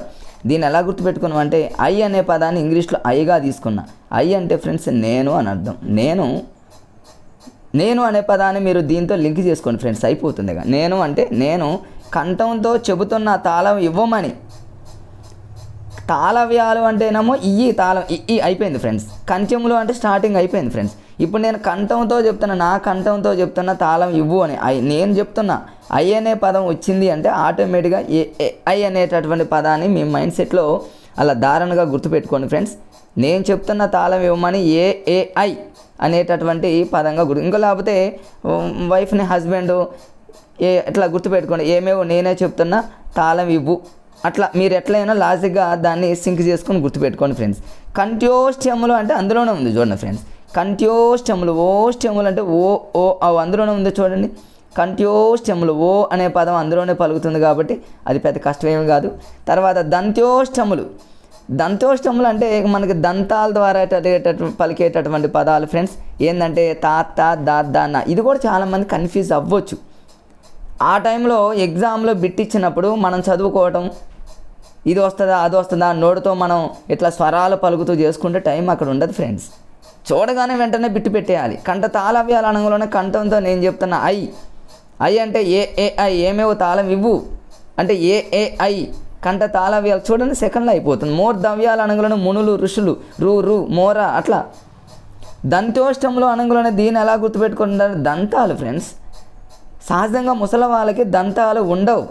Speaker 1: దీన్ని ఎలా గుర్తుపెట్టుకున్నాం అంటే ఐ అనే పదాన్ని ఇంగ్లీష్లో ఐగా తీసుకున్నా. ఐ అంటే ఫ్రెండ్స్ నేను అని అర్థం. నేను అనే పదాన్ని మీరు దీంతో లింక్ చేసుకోండి ఫ్రెండ్స్, అయిపోతుంది. నేను అంటే నేను కంఠంతో చెబుతున్న తాళం ఇవ్వమని. తాళవ్యాలు అంటేనేమో తాళం అయిపోయింది ఫ్రెండ్స్. కంఠ్యములు అంటే స్టార్టింగ్ అయిపోయింది ఫ్రెండ్స్. ఇప్పుడు నేను కంఠంతో చెప్తున్నా, నా కంఠంతో చెప్తున్నా తాళం ఇవ్వు అని నేను చెప్తున్నా. ఐ అనే పదం వచ్చింది అంటే ఆటోమేటిక్గా ఐ అనేటటువంటి పదాన్ని మీ మైండ్ సెట్లో అలా ధారణగా గుర్తుపెట్టుకోండి ఫ్రెండ్స్. నేను చెప్తున్న తాళం ఇవ్వమని ఐ అనేటటువంటి పదంగా ఇంకా లేకపోతే వైఫ్ని హస్బెండ్ ఎట్లా గుర్తుపెట్టుకోండి, ఏమేవో నేనే చెప్తున్నా తాళం ఇవ్వు, అట్లా మీరు ఎట్లయినా లాజిక్గా దాన్ని సింక్ చేసుకొని గుర్తుపెట్టుకోండి ఫ్రెండ్స్. కంఠ్యోష్ట్యములు అంటే అందులోనే ఉంది చూడండి ఫ్రెండ్స్. కంఠ్యోష్ట్యములు ఓష్ట్యములు అంటే ఓ అందులోనే ఉంది చూడండి. కంఠ్యోష్ట్యములు ఓ అనే పదం అందులోనే పలుకుతుంది కాబట్టి అది పెద్ద కష్టమేమి కాదు. తర్వాత దంత్యోష్టములు అంటే మనకి దంతాల ద్వారా పలికేటటువంటి పదాలు ఫ్రెండ్స్ ఏంటంటే తాత దాన్న. ఇది కూడా చాలామంది కన్ఫ్యూజ్ అవ్వచ్చు. ఆ టైంలో ఎగ్జామ్లో బిట్ ఇచ్చినప్పుడు మనం చదువుకోవటం ఇది వస్తుందా అది వస్తుందా నోటితో మనం ఇట్లా స్వరాలు పలుకుతూ చేసుకుంటే టైం అక్కడ ఉండదు ఫ్రెండ్స్. చూడగానే వెంటనే బిట్టు పెట్టేయాలి. తాళవ్యాల అనగానే కంఠంతో నేను చెప్తున్నా ఐ అంటే ఐ ఏమేవో తాళం ఇవ్వు అంటే ఐ తాళవ్యాలు చూడండి సెకండ్లో అయిపోతుంది. మూర్ధవ్యాల అనగానే మునులు ఋషులు రు మోర అట్లా. దంత్యోష్టములు అనగానే దీన్ని ఎలా గుర్తుపెట్టుకుంటారు? దంతాలు ఫ్రెండ్స్. సహజంగా ముసలి వాళ్ళకి దంతాలు ఉండవు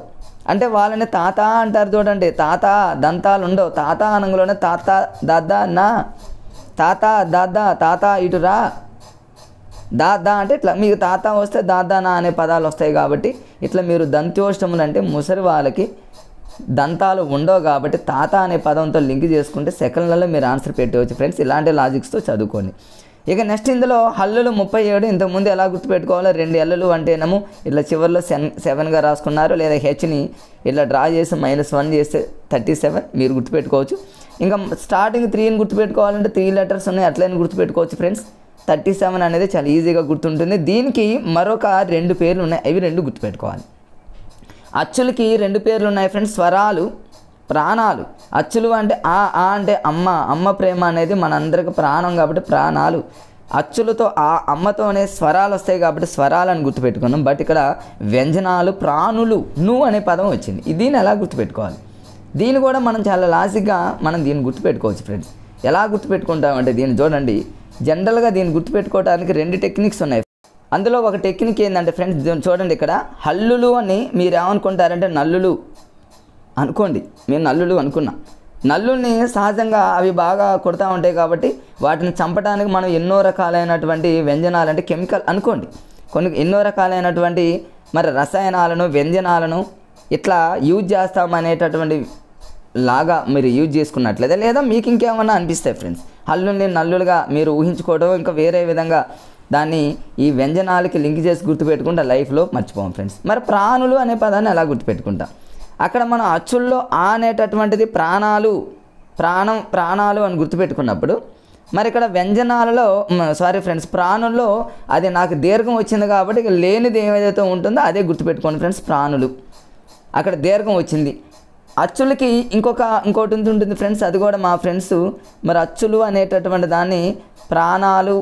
Speaker 1: అంటే వాళ్ళని తాత అంటారు చూడండి. తాత దంతాలు ఉండవు. తాత అనగానే తాత దాదా నా, తాత దాదా తాత ఇటురా, దాదా అంటే ఇట్లా మీకు తాత వస్తే దాదానా అనే పదాలు వస్తాయి. కాబట్టి ఇట్లా మీరు దంత్యోష్టములు అంటే ముసలి వాళ్ళకి దంతాలు ఉండవు కాబట్టి తాత అనే పదంతో లింక్ చేసుకుంటే సెకండ్లలో మీరు ఆన్సర్ పెట్టవచ్చు ఫ్రెండ్స్. ఇలాంటి లాజిక్స్తో చదువుకోండి. ఇక నెక్స్ట్ ఇందులో హల్లులు 37. ఇంతకుముందు ఎలా గుర్తుపెట్టుకోవాలో 2 ఎల్లులు అంటేనేమో ఇట్లా చివరిలో 7గా రాసుకున్నారు, లేదా హెచ్ని ఇట్లా డ్రా చేసి -1 చేస్తే 37 మీరు గుర్తుపెట్టుకోవచ్చు. ఇంకా స్టార్టింగ్ 3ని గుర్తుపెట్టుకోవాలంటే 3 లెటర్స్ ఉన్నాయి, అట్లనే గుర్తుపెట్టుకోవచ్చు ఫ్రెండ్స్. 37 అనేది చాలా ఈజీగా గుర్తుంటుంది. దీనికి మరొక 2 పేర్లు ఉన్నాయి, అవి 2 గుర్తుపెట్టుకోవాలి. అచ్చులకి 2 పేర్లు ఉన్నాయి ఫ్రెండ్స్, స్వరాలు, ప్రాణాలు. అచ్చులు అంటే ఆ అంటే అమ్మ ప్రేమ అనేది మనందరికి ప్రాణం కాబట్టి ప్రాణాలు. అచ్చులతో ఆ అమ్మతోనే స్వరాలు వస్తాయి కాబట్టి స్వరాలను గుర్తుపెట్టుకున్నాం. బట్ ఇక్కడ వ్యంజనాలు, ప్రాణులు, నువ్వు అనే పదం వచ్చింది. దీన్ని ఎలా గుర్తుపెట్టుకోవాలి? దీన్ని కూడా మనం చాలా లాజిక్గా మనం దీన్ని గుర్తుపెట్టుకోవచ్చు ఫ్రెండ్స్. ఎలా గుర్తుపెట్టుకుంటామంటే దీన్ని చూడండి, జనరల్గా దీన్ని గుర్తుపెట్టుకోవడానికి 2 టెక్నిక్స్ ఉన్నాయి. అందులో ఒక టెక్నిక్ ఏంటంటే ఫ్రెండ్స్ చూడండి, ఇక్కడ హల్లులు అని మీరు ఏమనుకుంటారంటే నల్లులు అనుకోండి. మేము నల్లులు అనుకున్నాం. నల్లుల్ని సహజంగా అవి బాగా కొడతా ఉంటాయి కాబట్టి వాటిని చంపడానికి మనం ఎన్నో రకాలైనటువంటి వ్యంజనాలు అంటే కెమికల్ అనుకోండి, ఎన్నో రకాలైనటువంటి మరి రసాయనాలను, వ్యంజనాలను ఇట్లా యూజ్ చేస్తామనేటటువంటి లాగా మీరు యూజ్ చేసుకున్నట్లయితే, లేదా మీకు ఇంకేమన్నా అనిపిస్తాయి ఫ్రెండ్స్, హల్లుల్ని నల్లులుగా మీరు ఊహించుకోవడం, ఇంకా వేరే విధంగా దాన్ని ఈ వ్యంజనాలకి లింక్ చేసి గుర్తుపెట్టుకుంటే లైఫ్లో మర్చిపోం ఫ్రెండ్స్. మరి ప్రాణులు అనే పదాన్ని ఎలా గుర్తుపెట్టుకుంటాం? అక్కడ మనం అచ్చుల్లో ఆ అనేటటువంటిది ప్రాణాలు అని గుర్తుపెట్టుకున్నప్పుడు, మరి ఇక్కడ వ్యంజనాలలో ప్రాణుల్లో అది నాకు దీర్ఘం వచ్చింది కాబట్టి లేనిది ఏదైతే ఉంటుందో అదే గుర్తుపెట్టుకోండి ఫ్రెండ్స్, ప్రాణులు. అక్కడ దీర్ఘం వచ్చింది. అచ్చులకి ఇంకోటి ఉంటుంది ఫ్రెండ్స్, అది కూడా మా ఫ్రెండ్స్ మరి అచ్చులు అనేటటువంటి దాన్ని ప్రాణాలు,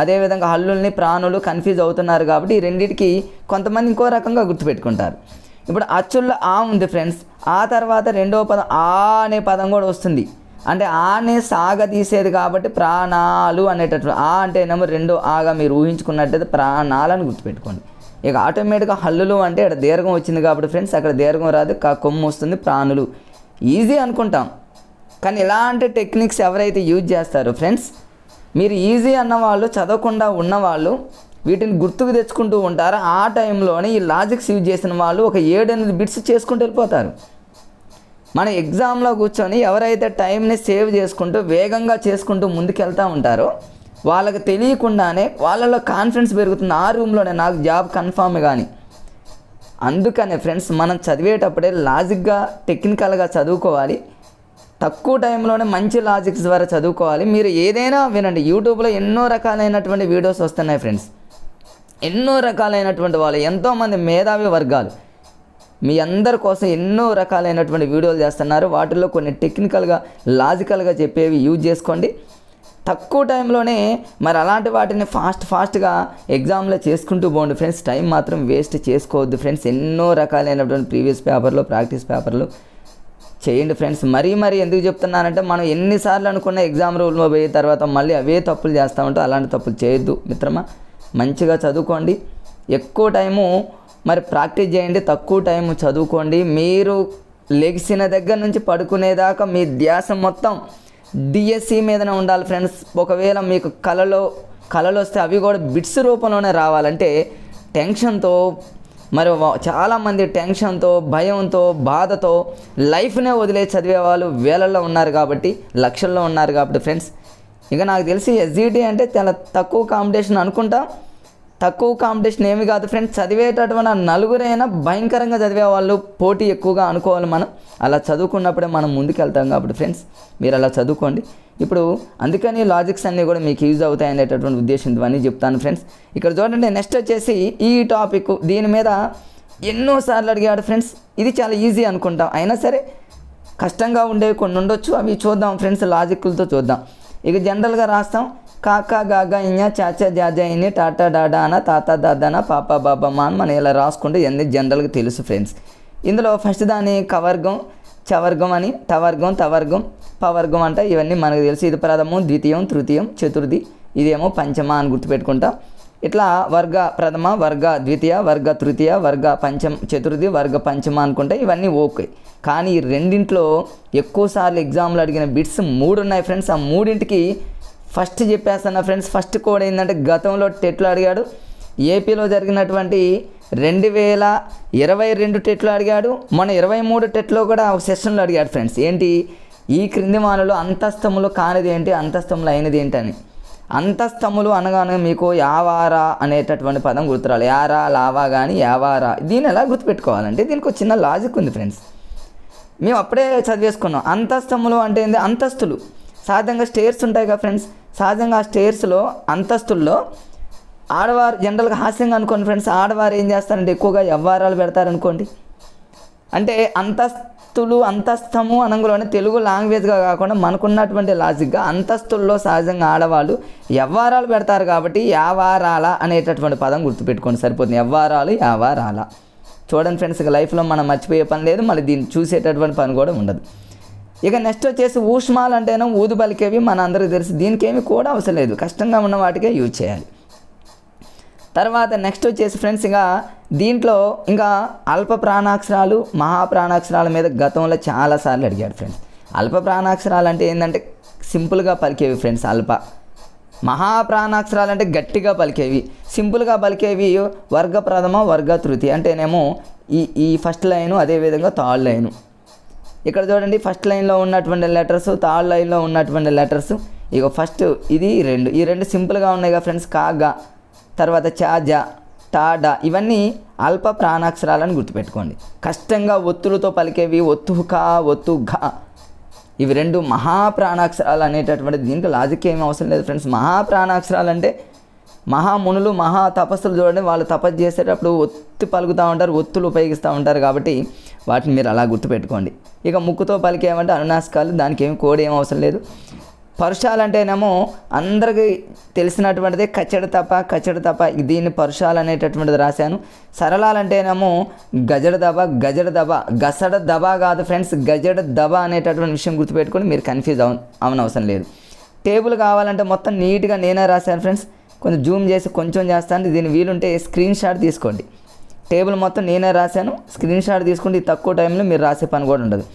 Speaker 1: అదేవిధంగా హల్లుల్ని ప్రాణులు కన్ఫ్యూజ్ అవుతున్నారు కాబట్టి ఈ రెండింటికి కొంతమంది ఇంకో రకంగా గుర్తుపెట్టుకుంటారు. ఇప్పుడు అచ్చుల్లో ఆ ఉంది ఫ్రెండ్స్, ఆ తర్వాత రెండవ పదం ఆ అనే పదం కూడా వస్తుంది. అంటే ఆనే సాగదీసేది కాబట్టి ప్రాణాలు అనేటటువంటి ఆ అంటే ఏమో రెండో ఆగా మీరు ఊహించుకున్నట్టయితే ప్రాణాలను గుర్తుపెట్టుకోండి. ఇక ఆటోమేటిక్గా హల్లులు అంటే ఇక్కడ దీర్ఘం వచ్చింది కాబట్టి ఫ్రెండ్స్ అక్కడ దీర్ఘం రాదు, కొమ్ము వస్తుంది, ప్రాణులు. ఈజీ అనుకుంటాం, కానీ ఇలాంటి టెక్నిక్స్ ఎవరైతే యూజ్ చేస్తారో ఫ్రెండ్స్, మీరు ఈజీ అన్నవాళ్ళు, చదవకుండా ఉన్నవాళ్ళు వీటిని గుర్తుకు తెచ్చుకుంటూ ఉంటారు. ఆ టైంలోనే ఈ లాజిక్స్ యూజ్ చేసిన వాళ్ళు ఒక 7-8 బిట్స్ చేసుకుంటూ వెళ్ళిపోతారు. మన ఎగ్జామ్లో కూర్చొని ఎవరైతే టైంని సేవ్ చేసుకుంటూ వేగంగా చేసుకుంటూ ముందుకెళ్తూ ఉంటారో వాళ్ళకి తెలియకుండానే వాళ్ళలో కాన్ఫిడెన్స్ పెరుగుతుంది. ఆ రూమ్లోనే నాకు జాబ్ కన్ఫామ్ కానీ. అందుకనే ఫ్రెండ్స్ మనం చదివేటప్పుడే లాజిక్గా, టెక్నికల్గా చదువుకోవాలి. తక్కువ టైంలోనే మంచి లాజిక్స్ ద్వారా చదువుకోవాలి. మీరు ఏదైనా వినండి, యూట్యూబ్లో ఎన్నో రకాలైనటువంటి వీడియోస్ వస్తున్నాయి ఫ్రెండ్స్. ఎన్నో రకాలైనటువంటి వాళ్ళు, ఎంతోమంది మేధావి వర్గాలు మీ అందరి కోసం ఎన్నో రకాలైనటువంటి వీడియోలు చేస్తున్నారు. వాటిల్లో కొన్ని టెక్నికల్గా, లాజికల్గా చెప్పేవి యూజ్ చేసుకోండి. తక్కువ టైంలోనే మరి అలాంటి వాటిని ఫాస్ట్గా ఎగ్జామ్లో చేసుకుంటూ పోండి ఫ్రెండ్స్. టైం మాత్రం వేస్ట్ చేసుకోవద్దు ఫ్రెండ్స్. ఎన్నో రకాలైనటువంటి ప్రీవియస్ పేపర్లు, ప్రాక్టీస్ పేపర్లు చేయండి ఫ్రెండ్స్. మరీ ఎందుకు చెప్తున్నానంటే మనం ఎన్నిసార్లు అనుకున్న ఎగ్జామ్ రూల్లో పోయిన తర్వాత మళ్ళీ అవే తప్పులు చేస్తూ ఉంటాం. అలాంటి తప్పులు చేయొద్దు మిత్రమా. మంచిగా చదువుకోండి, ఎక్కువ టైము మరి ప్రాక్టీస్ చేయండి, తక్కువ టైము చదువుకోండి. మీరు లెగిసిన దగ్గర నుంచి పడుకునేదాకా మీ ధ్యాస మొత్తం డిఎస్సి మీదనే ఉండాలి ఫ్రెండ్స్. ఒకవేళ మీకు కళలు వస్తే అవి కూడా బిట్స్ రూపంలోనే రావాలంటే టెన్షన్తో, మరి చాలామంది టెన్షన్తో, భయంతో, బాధతో లైఫ్నే వదిలే చదివే వాళ్ళు వేలల్లో ఉన్నారు కాబట్టి, లక్షల్లో ఉన్నారు కాబట్టి ఫ్రెండ్స్. ఇక నాకు తెలిసి ఎస్జిటి అంటే చాలా తక్కువ కాంపిటీషన్ అనుకుంటా. తక్కువ కాంపిటీషన్ ఏమి కాదు ఫ్రెండ్స్. చదివేటటువంటి నలుగురైనా భయంకరంగా చదివే వాళ్ళు పోటీ ఎక్కువగా అనుకోవాలి మనం. అలా చదువుకున్నప్పుడే మనం ముందుకు వెళ్తాం కాబట్టి ఫ్రెండ్స్ మీరు అలా చదువుకోండి. ఇప్పుడు అందుకని లాజిక్స్ అన్నీ కూడా మీకు యూజ్ అవుతాయి అనేటటువంటి ఉద్దేశంతో అన్నీ చెప్తాను ఫ్రెండ్స్. ఇక్కడ చూడండి, నెక్స్ట్ వచ్చేసి ఈ టాపిక్, దీని మీద ఎన్నోసార్లు అడిగాడు ఫ్రెండ్స్. ఇది చాలా ఈజీ అనుకుంటాం, అయినా సరే కష్టంగా ఉండేవి కొన్ని ఉండొచ్చు, అవి చూద్దాం ఫ్రెండ్స్. లాజిక్లతో చూద్దాం. ఇక జనరల్గా రాస్తాం, కాకా గాగా ఇన్యా చాచా జాజా ఇన్ని టాటా డాడా అన తాత దాదాన పాపా బాబమ్మ అని మనం ఇలా రాసుకుంటే ఇవన్నీ జనరల్గా తెలుసు ఫ్రెండ్స్. ఇందులో ఫస్ట్ దాని కవర్గం, చవర్గం అని, తవర్గం, తవర్గం, పవర్గం అంటే ఇవన్నీ మనకు తెలుసు. ఇది ప్రథమం, ద్వితీయం, తృతీయం, చతుర్థి, ఇదేమో పంచమ అని గుర్తుపెట్టుకుంటాం. ఇట్లా వర్గ ప్రథమ, వర్గ ద్వితీయ, వర్గ తృతీయ, వర్గ చతుర్థి, వర్గ పంచమ అనుకుంటే ఇవన్నీ ఓకే. కానీ ఈ రెండింట్లో ఎక్కువసార్లు ఎగ్జామ్లో అడిగిన బిట్స్ 3 ఉన్నాయి ఫ్రెండ్స్. ఆ 3ంటికి ఫస్ట్ చెప్పేస్తున్నా ఫ్రెండ్స్. ఫస్ట్ కోడ్ ఏంటంటే గతంలో టెట్లో అడిగాడు, ఏపీలో జరిగినటువంటి 2022 టెట్లో అడిగాడు, మొన్న 23 టెట్లో కూడా ఒక సెషన్లో అడిగాడు ఫ్రెండ్స్. ఏంటి ఈ క్రింది వానలో అంతస్తములు కానిది ఏంటి, అంతస్తములు అయినది ఏంటని. అంతస్తములు అనగానే మీకు యావారా అనేటటువంటి పదం గుర్తురాలి. యారా, లావా కానీ యావారా. దీన్ని ఎలా గుర్తుపెట్టుకోవాలంటే దీనికి ఒక చిన్న లాజిక్ ఉంది ఫ్రెండ్స్. మేము అప్పుడే చదివేసుకున్నాం. అంతస్తములు అంటే ఏంది? అంతస్తులు. సహజంగా స్టేర్స్ ఉంటాయి కదా ఫ్రెండ్స్, సహజంగా ఆ స్టేర్స్లో అంతస్తుల్లో ఆడవారు జనరల్గా హాస్యంగా అనుకోండి ఫ్రెండ్స్, ఆడవారు ఏం చేస్తారంటే ఎక్కువగా యవ్వారాలు పెడతారనుకోండి. అంటే అంతస్తులు అంతస్తము అనంగులోనే తెలుగు లాంగ్వేజ్గా కాకుండా మనకున్నటువంటి లాజిక్గా అంతస్తుల్లో సహజంగా ఆడవాళ్ళు యవ్వారాలు పెడతారు కాబట్టి యావారాల అనేటటువంటి పదం గుర్తుపెట్టుకోండి సరిపోతుంది. యవ్వారాలు యావారాల. చూడండి ఫ్రెండ్స్, ఇక లైఫ్లో మనం మర్చిపోయే పని లేదు, మళ్ళీ దీన్ని చూసేటటువంటి పని కూడా ఉండదు. ఇక నెక్స్ట్ వచ్చేసి ఊష్మాలు అంటేనో ఊదు పలికేవి మన అందరికీ తెలుసు. దీనికి ఏమి కూడా అవసరం లేదు, కష్టంగా ఉన్న వాటికే యూజ్ చేయాలి. తర్వాత నెక్స్ట్ వచ్చేసి ఫ్రెండ్స్, ఇక దీంట్లో ఇంకా అల్ప ప్రాణాక్షరాలు మహాప్రాణాక్షరాల మీద గతంలో చాలాసార్లు అడిగాడు ఫ్రెండ్స్. అల్ప ప్రాణాక్షరాలు అంటే ఏంటంటే సింపుల్గా పలికేవి ఫ్రెండ్స్. అల్ప మహాప్రాణాక్షరాలు అంటే గట్టిగా పలికేవి. సింపుల్గా పలికేవి వర్గ ప్రథమ వర్గ తృతీయ అంటేనేమో ఈ ఫస్ట్ లైను, అదేవిధంగా థర్డ్ లైను. ఇక్కడ చూడండి, ఫస్ట్ లైన్లో ఉన్నటువంటి లెటర్స్, థర్డ్ లైన్లో ఉన్నటువంటి లెటర్స్. ఇక ఫస్ట్ ఇది ఈ రెండు సింపుల్గా ఉన్నాయి కదా ఫ్రెండ్స్. కా గా, తర్వాత చా జా, టా డా, ఇవన్నీ అల్ప ప్రాణాక్షరాలను గుర్తుపెట్టుకోండి. కష్టంగా ఒత్తులతో పలికేవి ఒత్తు కా, ఒత్తు ఘా, ఇవి రెండు మహాప్రాణాక్షరాలు అనేటటువంటిది. దీనికి లాజిక్ ఏమీ అవసరం లేదు ఫ్రెండ్స్. మహాప్రాణాక్షరాలు అంటే మహామునులు మహా తపస్సులు చూడండి, వాళ్ళు తపస్సు చేసేటప్పుడు ఒత్తి పలుకుతూ ఉంటారు, ఒత్తులు ఉపయోగిస్తూ ఉంటారు కాబట్టి వాటిని మీరు అలా గుర్తుపెట్టుకోండి. ఇక ముక్కుతో పలికేమంటే అనునాసికాలు, దానికి ఏమి కోడ్ ఏం అవసరం లేదు. పరుషాలు అంటేనేమో అందరికీ తెలిసినటువంటిది కచ్చడ తప, దీన్ని పరుషాలు అనేటటువంటిది రాశాను. సరళాలు అంటేనేమో గజడ దబ, గసడ దబ కాదు ఫ్రెండ్స్, గజడ దబ అనేటటువంటి విషయం గుర్తుపెట్టుకొని మీరు కన్ఫ్యూజ్ అవనవసరం లేదు. టేబుల్ కావాలంటే మొత్తం నీట్గా నేనే రాశాను ఫ్రెండ్స్. కొంచెం జూమ్ చేసి కొంచెం చేస్తాను, దీని వీలుంటే స్క్రీన్ షాట్ తీసుకోండి. టేబుల్ మొత్తం నేనే రాశాను, స్క్రీన్ షాట్ తీసుకుంటే తక్కువ టైంలో మీరు రాసే పని కూడా ఉండదు.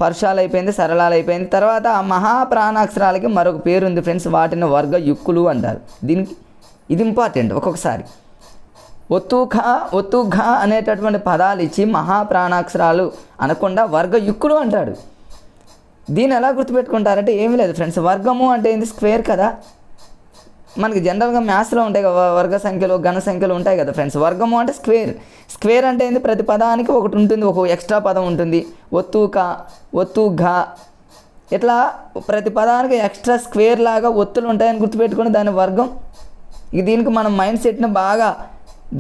Speaker 1: పరుషాలు అయిపోయింది, సరళాలు అయిపోయింది. తర్వాత మహాప్రాణాక్షరాలకి మరొక పేరు ఉంది ఫ్రెండ్స్, వాటిని వర్గ యుక్కులు అంటారు. దీనికి ఇది ఇంపార్టెంట్. ఒక్కొక్కసారి ఒత్తు ఘ అనేటటువంటి పదాలు ఇచ్చి మహాప్రాణాక్షరాలు అనకుండా వర్గ యుక్కులు అంటాడు. దీన్ని ఎలా గుర్తుపెట్టుకుంటారంటే ఏమీ లేదు ఫ్రెండ్స్. వర్గము అంటే ఏంది? స్క్వేర్ కదా. మనకి జనరల్గా మ్యాథ్స్లో ఉంటాయి కదా వర్గ సంఖ్యలు ఘన సంఖ్యలు ఉంటాయి కదా ఫ్రెండ్స్. వర్గము అంటే స్క్వేర్ అంటే ఏంది? ప్రతి పదానికి ఒకటి ఉంటుంది, ఒక ఎక్స్ట్రా పదం ఉంటుంది. ఒత్తు ఘ, ఇట్లా ప్రతి పదానికి ఎక్స్ట్రా స్క్వేర్ లాగా ఒత్తులు ఉంటాయని గుర్తుపెట్టుకొని దాని వర్గం. ఇక దీనికి మనం మైండ్ సెట్ని బాగా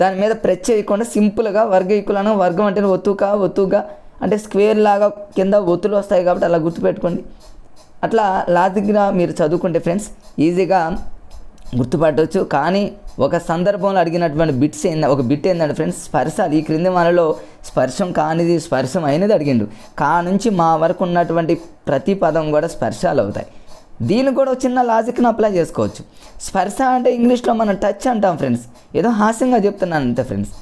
Speaker 1: దాని మీద ప్రెస్ చేయకుండా సింపుల్గా వర్గీకులను వర్గం అంటే ఒత్తుగా అంటే స్క్వేర్ లాగా కింద ఒత్తులు వస్తాయి కాబట్టి అలా గుర్తుపెట్టుకోండి. అట్లా లాజిక్గా మీరు చదువుకుంటే ఫ్రెండ్స్ ఈజీగా గుర్తుపట్టవచ్చు. కానీ ఒక సందర్భంలో అడిగినటువంటి ఒక బిట్ ఏంటంటే ఫ్రెండ్స్, స్పర్శాలు. ఈ క్రింది మనలో స్పర్శం కానిది స్పర్శం అయినది అడిగిండు. కా నుంచి మా వరకు ఉన్నటువంటి ప్రతి పదం కూడా స్పర్శాలు అవుతాయి. దీనికి కూడా చిన్న లాజిక్ని అప్లై చేసుకోవచ్చు. స్పర్శ అంటే ఇంగ్లీష్లో మనం టచ్ అంటాం ఫ్రెండ్స్. ఏదో హాస్యంగా చెప్తున్నాను అంతే ఫ్రెండ్స్.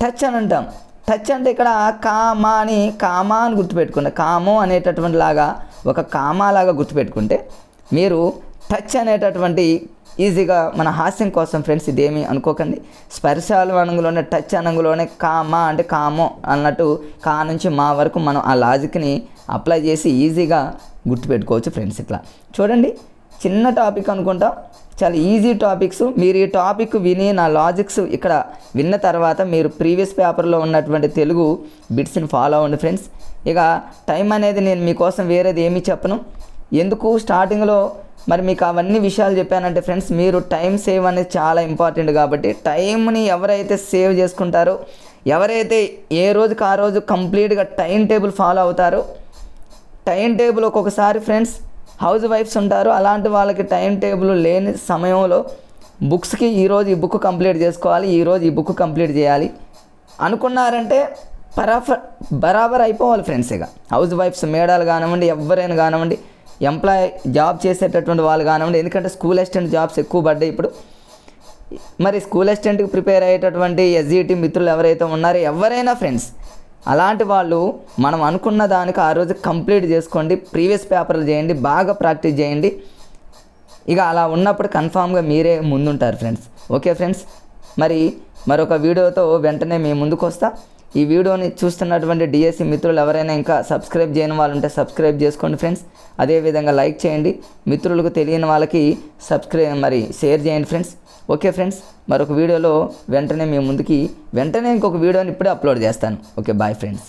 Speaker 1: టచ్ అని అంటాం. టచ్ అంటే ఇక్కడ కామా అని గుర్తుపెట్టుకుంటే, కామో అనేటటువంటి లాగా ఒక కామాలాగా గుర్తుపెట్టుకుంటే మీరు టచ్ అనేటటువంటి ఈజీగా మన హాస్యం కోసం ఫ్రెండ్స్ ఇదేమీ అనుకోకండి. స్పర్శాలు అనంగులోనే టచ్ అనంగులోనే కామా అంటే కామో అన్నట్టు కా నుంచి మా వరకు మనం ఆ లాజిక్ని అప్లై చేసి ఈజీగా గుర్తుపెట్టుకోవచ్చు ఫ్రెండ్స్. ఇట్లా చూడండి, చిన్న టాపిక్ అనుకుంటా, చాలా ఈజీ టాపిక్స్. మీరు ఈ టాపిక్ విని నా లాజిక్స్ ఇక్కడ విన్న తర్వాత మీరు ప్రీవియస్ పేపర్లో ఉన్నటువంటి తెలుగు బిట్స్ని ఫాలో అవ్వండి ఫ్రెండ్స్. ఇక టైం అనేది నేను మీకోసం వేరేది ఏమీ చెప్పను. ఎందుకు స్టార్టింగ్లో మరి మీకు అవన్నీ విషయాలు చెప్పానంటే ఫ్రెండ్స్, మీరు టైం సేవ్ అనేది చాలా ఇంపార్టెంట్ కాబట్టి టైంని ఎవరైతే సేవ్ చేసుకుంటారో, ఎవరైతే ఏ రోజుకి ఆ రోజు కంప్లీట్గా టైం టేబుల్ ఫాలో అవుతారో, టైం టేబుల్ ఒక్కొక్కసారి ఫ్రెండ్స్ హౌస్ వైఫ్స్ ఉంటారు, అలాంటి వాళ్ళకి టైం టేబుల్ లేని సమయంలో బుక్స్కి ఈరోజు ఈ బుక్ కంప్లీట్ చేసుకోవాలి, ఈరోజు ఈ బుక్ కంప్లీట్ చేయాలి అనుకున్నారంటే బరాబర్ అయిపోవాలి ఫ్రెండ్స్. ఇక హౌస్ వైఫ్స్ మేడాలు కానివ్వండి, ఎవరైనా కానివ్వండి, ఎంప్లాయ్ జాబ్ చేసేటటువంటి వాళ్ళు కానివ్వండి, ఎందుకంటే స్కూల్ అసిస్టెంట్ జాబ్స్ ఎక్కువ పడ్డాయి ఇప్పుడు. మరి స్కూల్ అసిస్టెంట్కి ప్రిపేర్ అయ్యేటటువంటి ఎస్జిటి మిత్రులు ఎవరైతే ఉన్నారో ఎవరైనా ఫ్రెండ్స్, అలాంటి వాళ్ళు మనం అనుకున్న దానికి ఆ రోజు కంప్లీట్ చేసుకోండి. ప్రీవియస్ పేపర్లు చేయండి, బాగా ప్రాక్టీస్ చేయండి. ఇక అలా ఉన్నప్పుడు కన్ఫామ్గా మీరే ముందుంటారు ఫ్రెండ్స్. ఓకే ఫ్రెండ్స్, మరొక వీడియోతో వెంటనే మీ ముందుకు వస్తా. ఈ వీడియోని చూస్తున్నటువంటి డిఎస్సి మిత్రులు ఎవరైనా ఇంకా సబ్స్క్రైబ్ చేయని వాళ్ళు ఉంటే సబ్స్క్రైబ్ చేసుకోండి ఫ్రెండ్స్. అదేవిధంగా లైక్ చేయండి, మిత్రులకు తెలియని వాళ్ళకి షేర్ చేయండి ఫ్రెండ్స్. ఓకే ఫ్రెండ్స్, మరొక వీడియోలో వెంటనే మీ ముందుకి ఇంకొక వీడియోని ఇప్పుడే అప్లోడ్ చేస్తాను. Okay, bye friends.